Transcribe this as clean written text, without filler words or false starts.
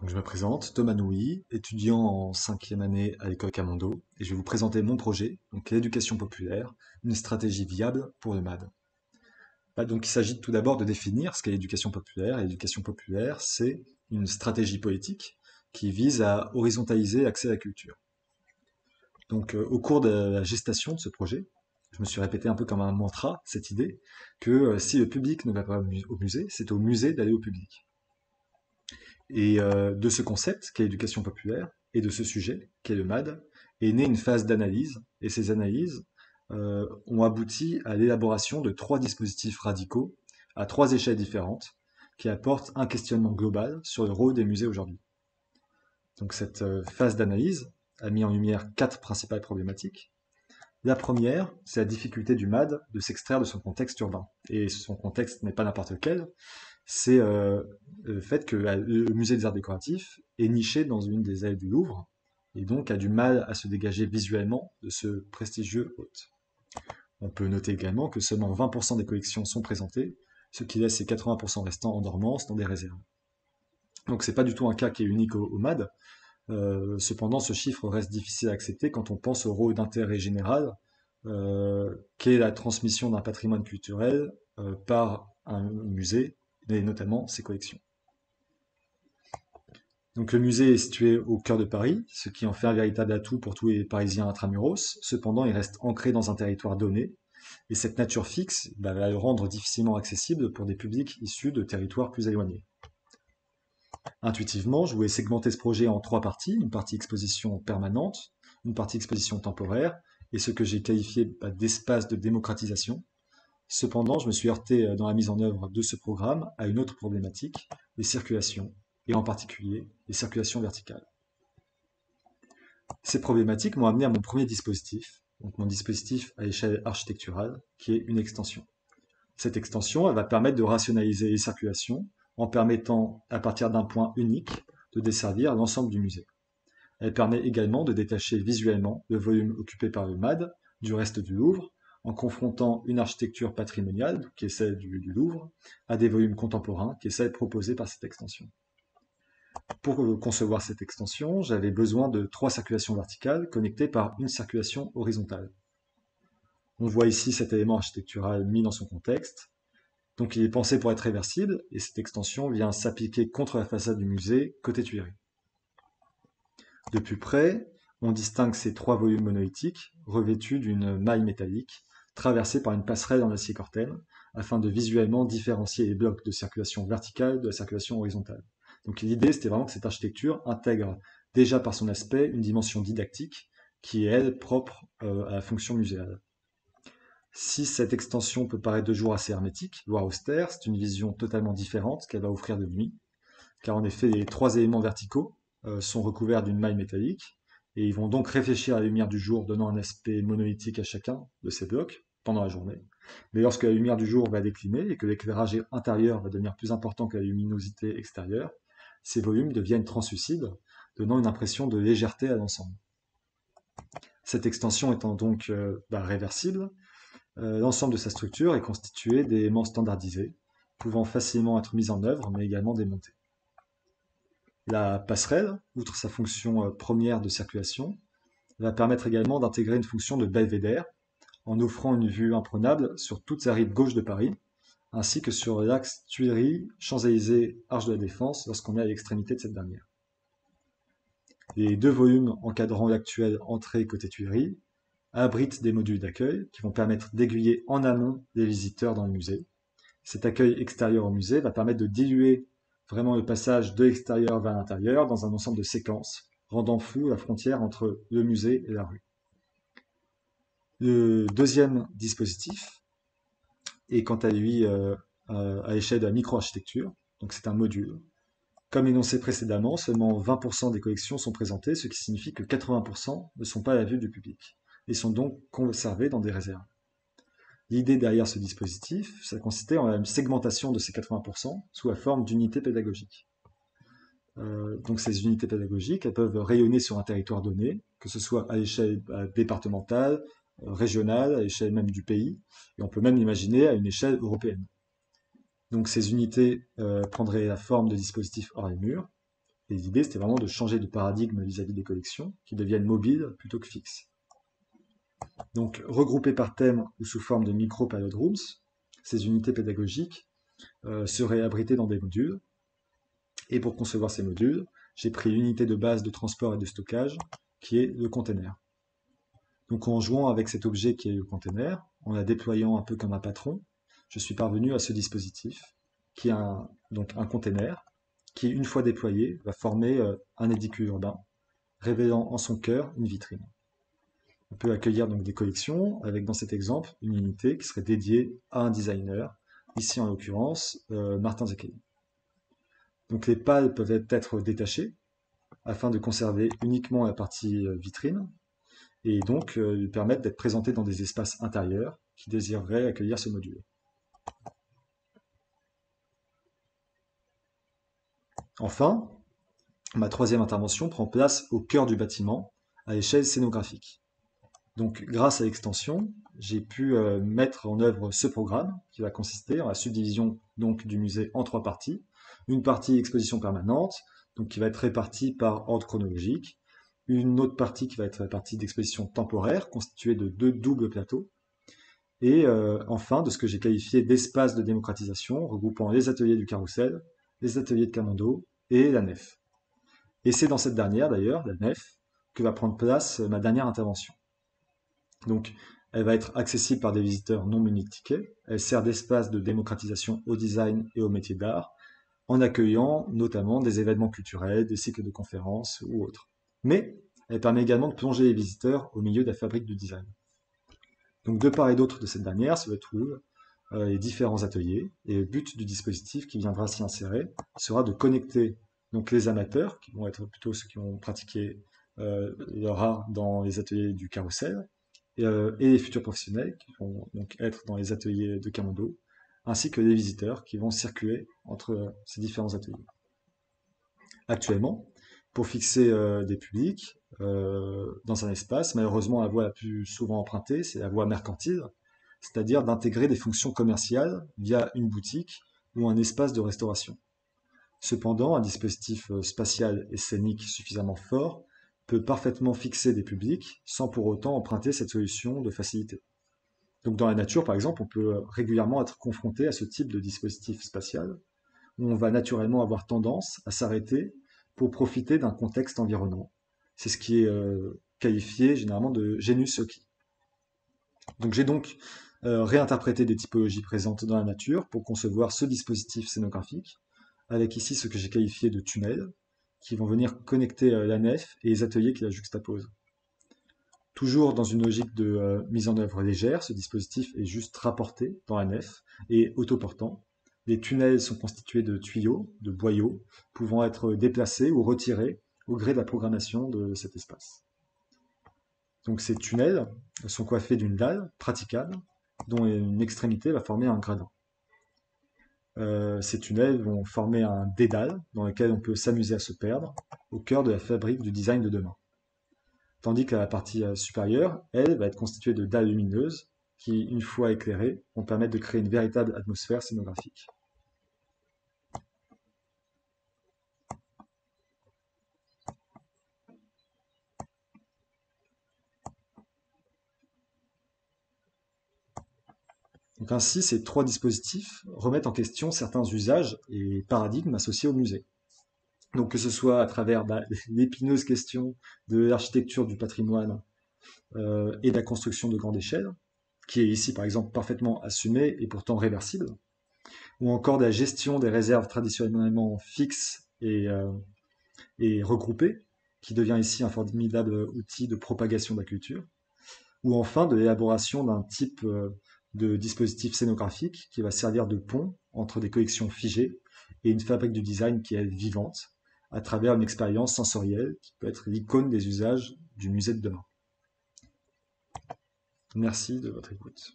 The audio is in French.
Donc, je me présente, Thomas Nouy, étudiant en cinquième année à l'école Camondo, et je vais vous présenter mon projet, donc l'éducation populaire, une stratégie viable pour le MAD. Donc, il s'agit tout d'abord de définir ce qu'est l'éducation populaire. Et l'éducation populaire, c'est une stratégie politique qui vise à horizontaliser l'accès à la culture. Donc, au cours de la gestation de ce projet, je me suis répété un peu comme un mantra cette idée que si le public ne va pas au musée, c'est au musée d'aller au public. Et de ce concept, qu'est l'éducation populaire, et de ce sujet, qu'est le MAD, est née une phase d'analyse, et ces analyses ont abouti à l'élaboration de 3 dispositifs radicaux, à 3 échelles différentes, qui apportent un questionnement global sur le rôle des musées aujourd'hui. Donc cette phase d'analyse a mis en lumière 4 principales problématiques. La première, c'est la difficulté du MAD de s'extraire de son contexte urbain. Et son contexte n'est pas n'importe lequel, c'est le fait que le musée des arts décoratifs est niché dans une des ailes du Louvre et donc a du mal à se dégager visuellement de ce prestigieux hôte. On peut noter également que seulement 20% des collections sont présentées, ce qui laisse les 80% restants en dormance dans des réserves. Donc c'est pas du tout un cas qui est unique au MAD. Cependant, ce chiffre reste difficile à accepter quand on pense au rôle d'intérêt général qu'est la transmission d'un patrimoine culturel par un musée, et notamment ses collections. Donc le musée est situé au cœur de Paris, ce qui en fait un véritable atout pour tous les Parisiens intramuros. Cependant, il reste ancré dans un territoire donné, et cette nature fixe va le rendre difficilement accessible pour des publics issus de territoires plus éloignés. Intuitivement, je voulais segmenter ce projet en 3 parties, une partie exposition permanente, une partie exposition temporaire, et ce que j'ai qualifié d'espace de démocratisation. Cependant, je me suis heurté dans la mise en œuvre de ce programme à une autre problématique, les circulations, et en particulier les circulations verticales. Ces problématiques m'ont amené à mon premier dispositif, donc mon dispositif à échelle architecturale, qui est une extension. Cette extension, elle va permettre de rationaliser les circulations en permettant, à partir d'un point unique, de desservir l'ensemble du musée. Elle permet également de détacher visuellement le volume occupé par le MAD du reste du Louvre, en confrontant une architecture patrimoniale, qui est celle du Louvre, à des volumes contemporains, qui est celle proposée par cette extension. Pour concevoir cette extension, j'avais besoin de 3 circulations verticales connectées par une circulation horizontale. On voit ici cet élément architectural mis dans son contexte. Donc il est pensé pour être réversible, et cette extension vient s'appliquer contre la façade du musée, côté Tuileries. De plus près, on distingue ces 3 volumes monolithiques, revêtus d'une maille métallique, traversée par une passerelle en acier corten, afin de visuellement différencier les blocs de circulation verticale de la circulation horizontale. Donc l'idée, c'était vraiment que cette architecture intègre déjà par son aspect une dimension didactique, qui est, elle, propre à la fonction muséale. Si cette extension peut paraître de jour assez hermétique, voire austère, c'est une vision totalement différente qu'elle va offrir de nuit, car en effet, les 3 éléments verticaux sont recouverts d'une maille métallique, et ils vont donc réfléchir à la lumière du jour, donnant un aspect monolithique à chacun de ces blocs pendant la journée. Mais lorsque la lumière du jour va décliner et que l'éclairage intérieur va devenir plus important que la luminosité extérieure, ces volumes deviennent translucides, donnant une impression de légèreté à l'ensemble. Cette extension étant donc réversible, l'ensemble de sa structure est constitué d'éléments standardisés, pouvant facilement être mis en œuvre, mais également démontés. La passerelle, outre sa fonction première de circulation, va permettre également d'intégrer une fonction de belvédère, en offrant une vue imprenable sur toute sa rive gauche de Paris, ainsi que sur l'axe Tuileries, Champs-Élysées, Arche de la Défense, lorsqu'on est à l'extrémité de cette dernière. Les 2 volumes encadrant l'actuelle entrée côté Tuileries abritent des modules d'accueil qui vont permettre d'aiguiller en amont les visiteurs dans le musée. Cet accueil extérieur au musée va permettre de diluer vraiment le passage de l'extérieur vers l'intérieur dans un ensemble de séquences, rendant floue la frontière entre le musée et la rue. Le deuxième dispositif est quant à lui à l'échelle de la micro-architecture, donc c'est un module. Comme énoncé précédemment, seulement 20% des collections sont présentées, ce qui signifie que 80% ne sont pas à la vue du public, et sont donc conservées dans des réserves. L'idée derrière ce dispositif, ça consistait en une segmentation de ces 80% sous la forme d'unités pédagogiques. Donc ces unités pédagogiques, elles peuvent rayonner sur un territoire donné, que ce soit à l'échelle départementale, régionale, à l'échelle même du pays, et on peut même l'imaginer à une échelle européenne. Donc ces unités prendraient la forme de dispositifs hors les murs, Et l'idée, c'était vraiment de changer de paradigme vis-à-vis des collections, qui deviennent mobiles plutôt que fixes. Donc, regroupées par thème ou sous forme de micro-period rooms, ces unités pédagogiques seraient abritées dans des modules. Et pour concevoir ces modules, j'ai pris l'unité de base de transport et de stockage, qui est le container. Donc, en jouant avec cet objet qui est le container, en la déployant un peu comme un patron, je suis parvenu à ce dispositif, qui est donc un container, qui, une fois déployé, va former un édicule urbain, révélant en son cœur une vitrine. On peut accueillir donc des collections avec, dans cet exemple, une unité qui serait dédiée à un designer, ici en l'occurrence Martin Zecchelli. Donc les pales peuvent être détachées afin de conserver uniquement la partie vitrine et donc lui permettre d'être présentées dans des espaces intérieurs qui désireraient accueillir ce module. Enfin, ma troisième intervention prend place au cœur du bâtiment, à l'échelle scénographique. Donc, grâce à l'extension, j'ai pu mettre en œuvre ce programme qui va consister en la subdivision donc, du musée en trois parties. Une partie exposition permanente, donc qui va être répartie par ordre chronologique. Une autre partie qui va être la partie d'exposition temporaire, constituée de deux doubles plateaux. Et enfin, de ce que j'ai qualifié d'espace de démocratisation, regroupant les ateliers du carrousel, les ateliers de Camondo et la nef. Et c'est dans cette dernière, d'ailleurs, la nef, que va prendre place ma dernière intervention. Donc, elle va être accessible par des visiteurs non munis de tickets. Elle sert d'espace de démocratisation au design et au métier d'art, en accueillant notamment des événements culturels, des cycles de conférences ou autres. Mais elle permet également de plonger les visiteurs au milieu de la fabrique du design. Donc, de part et d'autre de cette dernière se retrouvent les différents ateliers, et le but du dispositif qui viendra s'y insérer sera de connecter donc les amateurs, qui vont être plutôt ceux qui vont pratiquer leur art dans les ateliers du carrousel, et les futurs professionnels qui vont donc être dans les ateliers de Camondo, ainsi que les visiteurs qui vont circuler entre ces différents ateliers. Actuellement, pour fixer des publics dans un espace, malheureusement la voie la plus souvent empruntée, c'est la voie mercantile, c'est-à-dire d'intégrer des fonctions commerciales via une boutique ou un espace de restauration. Cependant, un dispositif spatial et scénique suffisamment fort peut parfaitement fixer des publics sans pour autant emprunter cette solution de facilité. Donc dans la nature, par exemple, on peut régulièrement être confronté à ce type de dispositif spatial, où on va naturellement avoir tendance à s'arrêter pour profiter d'un contexte environnant. C'est ce qui est qualifié généralement de genus occhi. Donc j'ai donc réinterprété des typologies présentes dans la nature pour concevoir ce dispositif scénographique, avec ici ce que j'ai qualifié de tunnels, qui vont venir connecter la nef et les ateliers qui la juxtaposent. Toujours dans une logique de mise en œuvre légère, ce dispositif est juste rapporté dans la nef et autoportant. Les tunnels sont constitués de tuyaux, de boyaux, pouvant être déplacés ou retirés au gré de la programmation de cet espace. Donc ces tunnels sont coiffés d'une dalle praticable, dont une extrémité va former un gradin. Ces tunnels vont former un dédale dans lequel on peut s'amuser à se perdre au cœur de la fabrique du design de demain. Tandis que la partie supérieure, elle, va être constituée de dalles lumineuses qui, une fois éclairées, vont permettre de créer une véritable atmosphère scénographique. Donc ainsi, ces trois dispositifs remettent en question certains usages et paradigmes associés au musée. Donc que ce soit à travers l'épineuse question de l'architecture du patrimoine et de la construction de grande échelle, qui est ici par exemple parfaitement assumée et pourtant réversible, ou encore de la gestion des réserves traditionnellement fixes et regroupées, qui devient ici un formidable outil de propagation de la culture, ou enfin de l'élaboration d'un type de dispositif scénographique qui va servir de pont entre des collections figées et une fabrique du design qui est vivante, à travers une expérience sensorielle qui peut être l'icône des usages du musée de demain. Merci de votre écoute.